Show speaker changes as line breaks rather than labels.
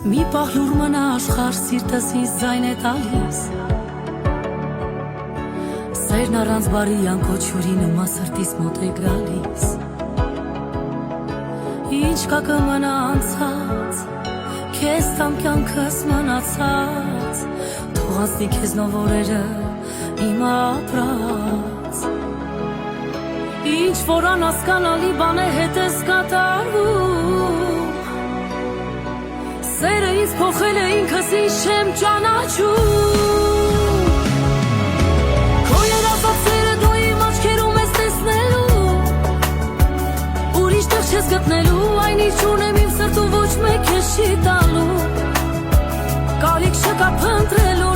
Մի պահ լուր մնա աշխարհ սիրտս ինձ ձայն է տալիս Սերն առանց բարի անկոչ հյուրի նմա սրտիս մոտ է գալիս Ինչ կա կմնա անցած Քեզ տամ կյանքս մնացած Թող անցնի քեզնով օրերը իմ ապրած Ինչ որ անհասկանալի բան է հետս կատարվում Սերը ինձ փոխել է ինքս ինձ չեմ ճանաչում Քո երազած սերը դու իմ աչքերում ես տեսնելու Ուրիշ տեղ չես գտնելու Այն ինչ ունեմ իմ սրտում ոչ մեկ ես չի տալու Կարիք չկա փնտրելու